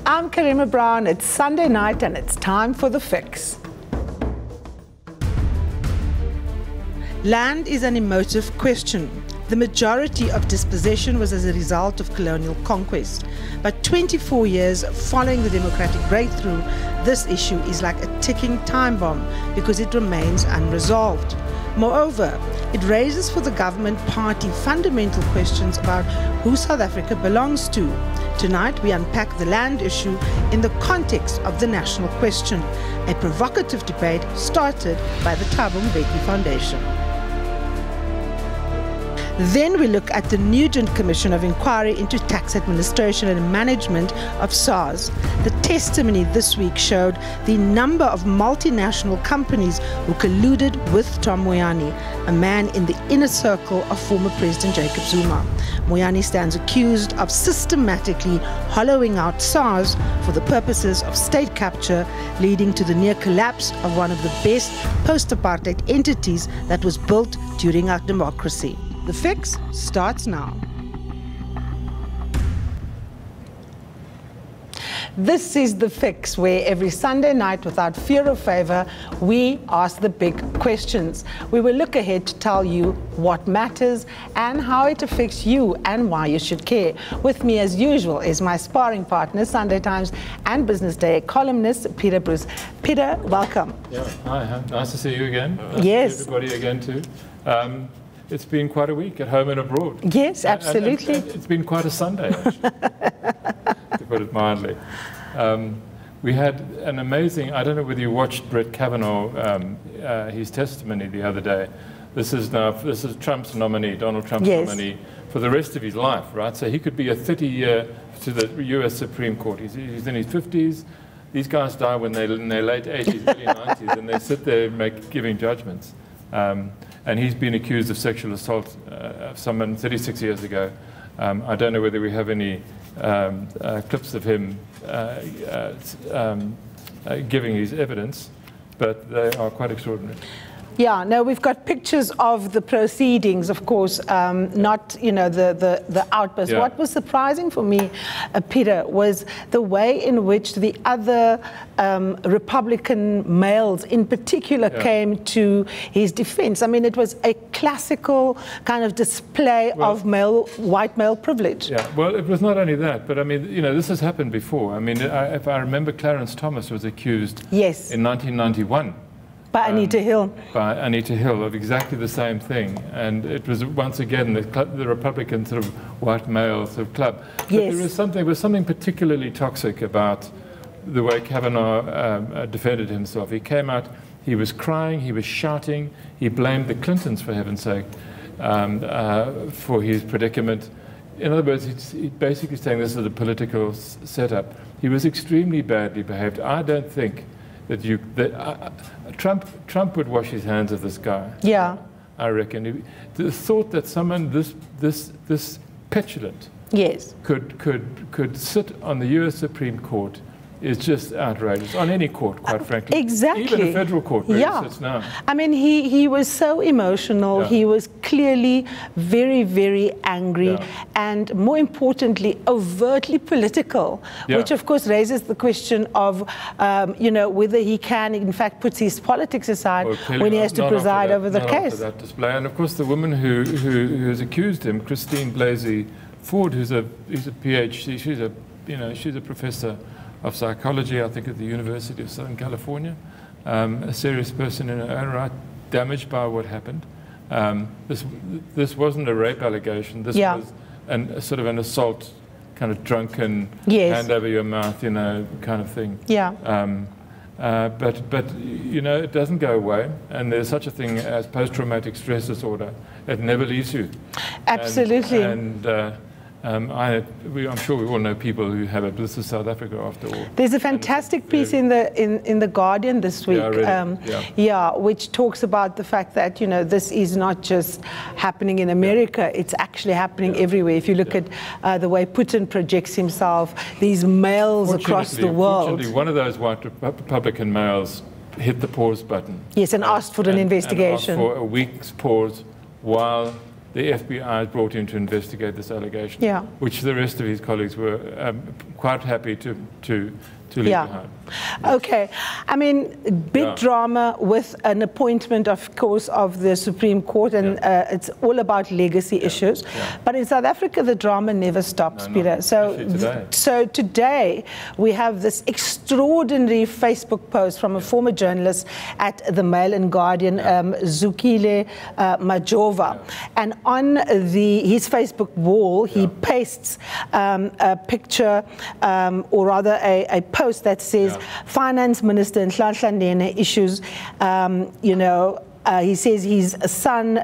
I'm Karima Brown. It's Sunday night and it's time for The Fix. Land is an emotive question. The majority of dispossession was as a result of colonial conquest. But 24 years following the democratic breakthrough, this issue is like a ticking time bomb because it remains unresolved. Moreover, it raises for the government party fundamental questions about who South Africa belongs to. Tonight, we unpack the land issue in the context of the national question, a provocative debate started by the Thabo Mbeki Foundation. Then we look at the Nugent Commission of Inquiry into Tax Administration and Management of SARS. The testimony this week showed the number of multinational companies who colluded with Tom Moyane, a man in the inner circle of former President Jacob Zuma. Moyane stands accused of systematically hollowing out SARS for the purposes of state capture, leading to the near collapse of one of the best post-apartheid entities that was built during our democracy. The Fix starts now. This is The Fix, where every Sunday night, without fear or favor, we ask the big questions. We will look ahead to tell you what matters and how it affects you and why you should care. With me, as usual, is my sparring partner, Sunday Times and Business Day columnist, Peter Bruce. Peter, welcome. Yeah, hi, nice to see you again. Yes. Everybody again, too. It's been quite a week at home and abroad. Yes, absolutely. And it's been quite a Sunday, actually, to put it mildly. We had an amazing, I don't know whether you watched Brett Kavanaugh, his testimony the other day. This is Trump's nominee, Donald Trump's nominee, for the rest of his life, right? So he could be a 30-year to the US Supreme Court. He's in his 50s. These guys die when they're in their late 80s, early 90s, and they sit there giving judgments. And he's been accused of sexual assault of someone 36 years ago. I don't know whether we have any clips of him giving his evidence, but they are quite extraordinary. Yeah, no, we've got pictures of the proceedings, of course, not, you know, the outburst. Yeah. What was surprising for me, Peter, was the way in which the other Republican males in particular came to his defense. I mean, it was a classical kind of display of white male privilege. Yeah, well, it was not only that, but I mean, you know, this has happened before. I mean, if I remember, Clarence Thomas was accused in 1991. By Anita Hill. By Anita Hill of exactly the same thing. And it was once again the Republican sort of white male sort of club. But there was something particularly toxic about the way Kavanaugh defended himself. He came out, he was crying, he was shouting, he blamed the Clintons, for heaven's sake, for his predicament. In other words, he's basically saying this is a political setup. He was extremely badly behaved. I don't think that Trump would wash his hands of this guy. Yeah, I reckon. The thought that someone this petulant could sit on the U.S. Supreme Court is just outrageous, on any court, quite frankly. Exactly. Even a federal court where he sits now. I mean, he was so emotional. Yeah. He was clearly very, very angry and, more importantly, overtly political, which, of course, raises the question of, you know, whether he can, in fact, put his politics aside when he has to preside over the case. That display. And, of course, the woman who has accused him, Christine Blasey Ford, who's a PhD, she's a professor of psychology, I think, at the University of Southern California, a serious person in her own right, damaged by what happened. This wasn't a rape allegation. This was sort of an assault, kind of drunken, hand over your mouth, you know, kind of thing. Yeah. But you know, it doesn't go away, and there's such a thing as post-traumatic stress disorder. It never leaves you. Absolutely. I'm sure we all know people who have it. This is South Africa, after all. There's a fantastic piece in the Guardian this week, which talks about the fact that, you know, this is not just happening in America; it's actually happening everywhere. If you look at the way Putin projects himself, these males across the world. Fortunately, one of those white Republican males hit the pause button. Yes, and asked for an investigation. And asked for a week's pause while the FBI is brought in to investigate this allegation, which the rest of his colleagues were quite happy to leave behind. Okay. I mean, big drama with an appointment, of course, of the Supreme Court, and it's all about legacy issues. But in South Africa, the drama never stops, Peter. So today, we have this extraordinary Facebook post from a former journalist at the Mail and Guardian, Zukile Majova. And on his Facebook wall, he pastes a picture, or rather a post that says, Finance Minister Nhlanhla Nene issues, he says his son,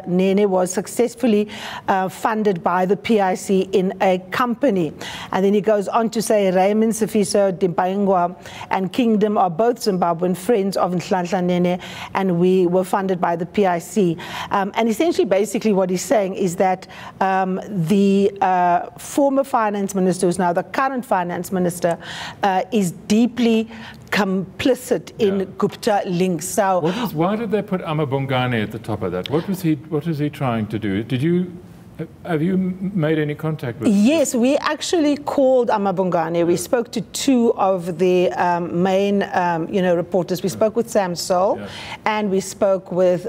Nene, was successfully funded by the PIC in a company. And then he goes on to say Raymond Sifiso Dimpangwa and Kingdom are both Zimbabwean friends of Nhlanhla Nene, and we were funded by the PIC. And essentially, basically, what he's saying is that the former finance minister, who's now the current finance minister, is deeply complicit in Gupta links. So, why did they put Amabongane at the top of that? What was he trying to do? Have you made any contact with him? Yes, we actually called Amabongane. We spoke to two of the main, reporters. We spoke with Sam Soul, and we spoke with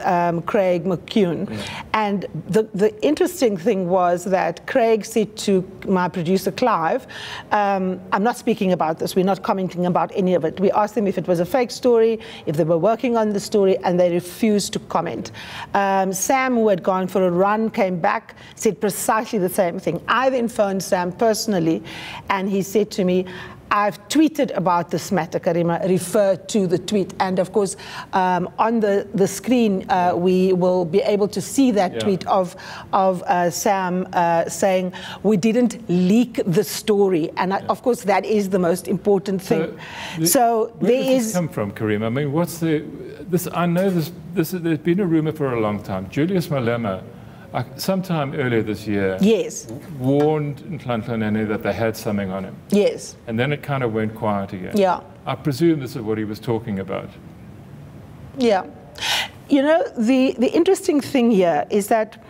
Craig McCune. And the interesting thing was that Craig said to my producer Clive, I'm not speaking about this. We're not commenting about any of it. We asked them if it was a fake story, if they were working on the story, and they refused to comment. Sam, who had gone for a run, came back, said precisely the same thing. I then phoned Sam personally, and he said to me, I've tweeted about this matter, Karima, refer to the tweet. And of course, on the screen, we will be able to see that tweet of Sam saying, we didn't leak the story. And of course, that is the most important thing. So where does this come from, Karima? I mean, I know there's been a rumor for a long time. Julius Malema, sometime earlier this year, warned Nhlanhla Nene that they had something on him. Yes. And then it kind of went quiet again. Yeah. I presume this is what he was talking about. Yeah. You know, the interesting thing here is that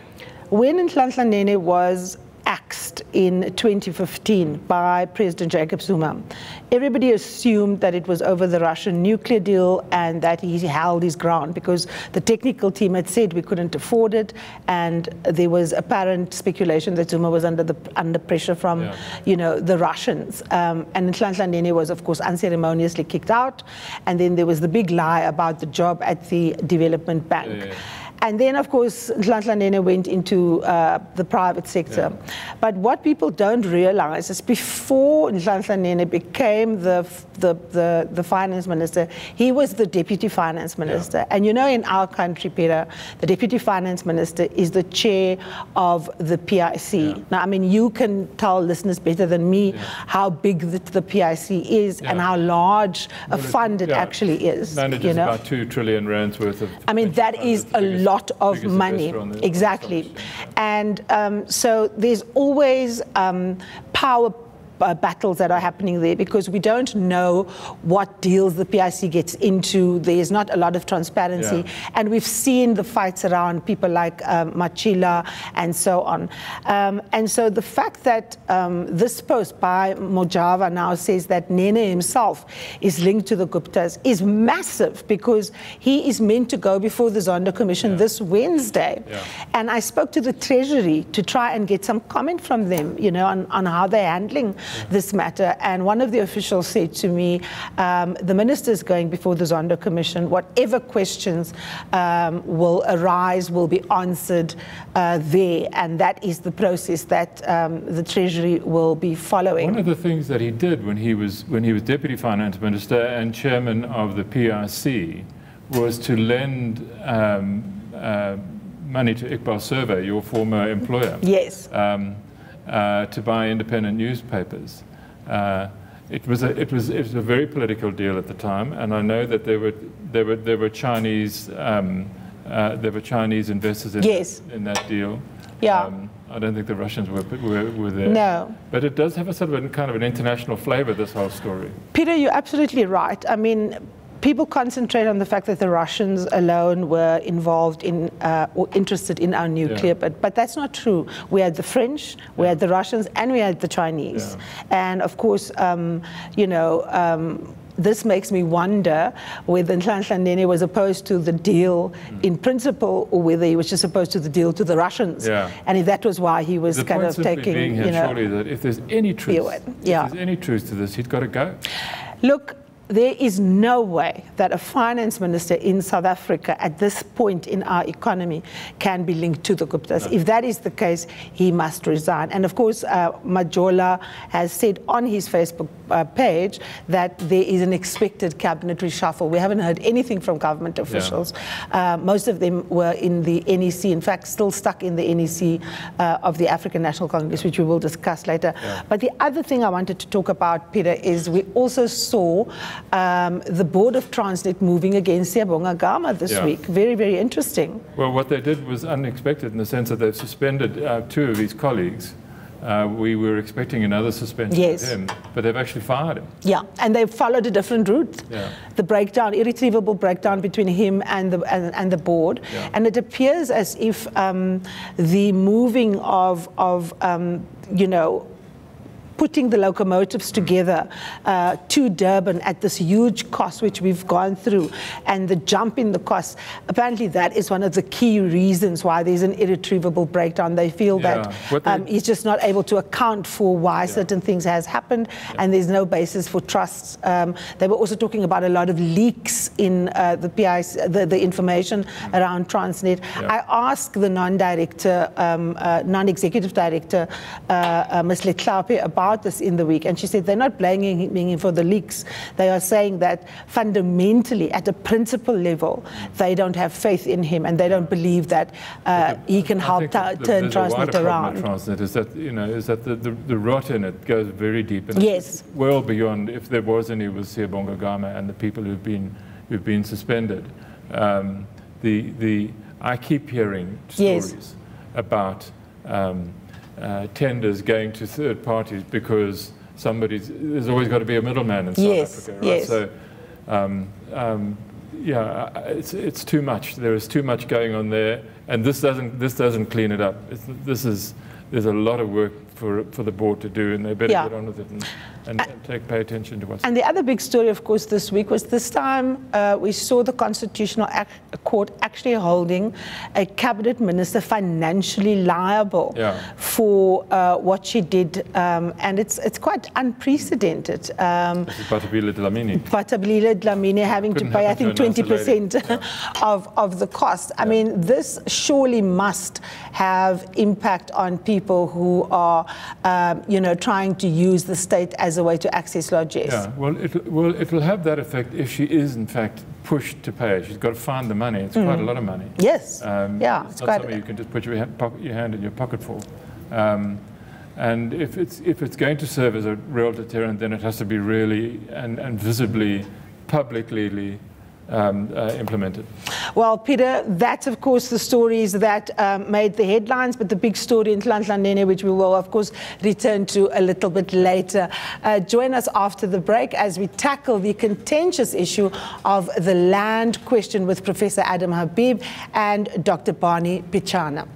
when Nhlanhla Nene was axed in 2015 by President Jacob Zuma, everybody assumed that it was over the Russian nuclear deal and that he held his ground because the technical team had said we couldn't afford it, and there was apparent speculation that Zuma was under pressure from, the Russians. And Nhlanhla Nene was, of course, unceremoniously kicked out, and then there was the big lie about the job at the development bank. And then, of course, Nhlanhla Nene went into the private sector. But what people don't realize is before Nhlanhla Nene became the finance minister, he was the deputy finance minister. And you know, in our country, Peter, the deputy finance minister is the chair of the PIC. Now, I mean, you can tell listeners better than me how big the PIC is and how large a fund it actually is. Manages about 2 trillion rands worth of. I mean, that is a lot of money. Exactly. And so there's always power battles that are happening there because we don't know what deals the PIC gets into. There's not a lot of transparency. And we've seen the fights around people like Machila and so on. And so the fact that this post by Mojava now says that Nene himself is linked to the Guptas is massive because he is meant to go before the Zondo Commission this Wednesday. And I spoke to the Treasury to try and get some comment from them, on how they're handling this matter. And one of the officials said to me, the minister is going before the Zondo Commission. Whatever questions will arise will be answered there. And that is the process that the Treasury will be following. One of the things that he did when he was Deputy Finance Minister and Chairman of the PIC was to lend money to Iqbal Survey, your former employer. Yes. To buy independent newspapers. It was a very political deal at the time, and I know that there were Chinese investors in that deal. I don't think the Russians were there. No. But it does have a sort of kind of an international flavour, this whole story. Peter, you're absolutely right. I mean, people concentrate on the fact that the Russians alone were involved in or interested in our nuclear, but that's not true. We had the French, we had the Russians, and we had the Chinese. And of course, this makes me wonder whether Nhlanhla was opposed to the deal in principle, or whether he was just opposed to the deal to the Russians. And if that was why he was kind of taking, surely that if there's any truth, if there's any truth to this, he'd got to go. Look, there is no way that a finance minister in South Africa at this point in our economy can be linked to the Guptas. No. If that is the case, he must resign. And of course, Majola has said on his Facebook page that there is an expected cabinet reshuffle. We haven't heard anything from government officials. Most of them were in the NEC, in fact, still stuck in the NEC of the African National Congress, which we will discuss later. But the other thing I wanted to talk about, Peter, is we also saw the board of Transnet moving against Siyabonga Gama this week. Very, very interesting. Well, what they did was unexpected in the sense that they've suspended 2 of his colleagues. We were expecting another suspension of him, but they've actually fired him. Yeah, and they've followed a different route. The breakdown, irretrievable breakdown between him and the board. And it appears as if the moving of putting the locomotives together to Durban at this huge cost which we've gone through, and the jump in the costs, apparently that is one of the key reasons why there's an irretrievable breakdown. They feel that he's just not able to account for why certain things has happened, and there's no basis for trusts. They were also talking about a lot of leaks in the PIC, the information around Transnet. I asked the non-executive director, Ms. Letlaupe, about this in the week, and she said they're not blaming him for the leaks. They are saying that fundamentally, at a principle level, they don't have faith in him, and they don't believe that he can help turn Transnet around. Transnet is that the rot in it goes very deep, and it's well beyond if there was any with Siyabonga Gama and the people who've been suspended. I keep hearing stories about tenders going to third parties because there's always got to be a middleman in South Africa, right? So, it's too much. There is too much going on there, and this doesn't clean it up. There's a lot of work for the board to do, and they better get on with it and pay attention to what's. And the other big story, of course, this week was this time we saw the Constitutional Court actually holding a cabinet minister financially liable for what she did, and it's quite unprecedented. This is Patabile Dlamini having to pay, I think, 20% of the cost. I mean, this surely must have impact on people who are, trying to use the state as a way to access largesse. Yeah, well, it will have that effect if she is, in fact, pushed to pay. She's got to find the money. It's quite a lot of money. Yes. It's not something you can just put your hand in your pocket for. And if it's going to serve as a real deterrent, then it has to be really and visibly, publicly implemented. Well, Peter, that's of course the stories that made the headlines, but the big story in Nhlanhla, which we will of course return to a little bit later. Join us after the break as we tackle the contentious issue of the land question with Professor Adam Habib and Dr. Barney Pichana.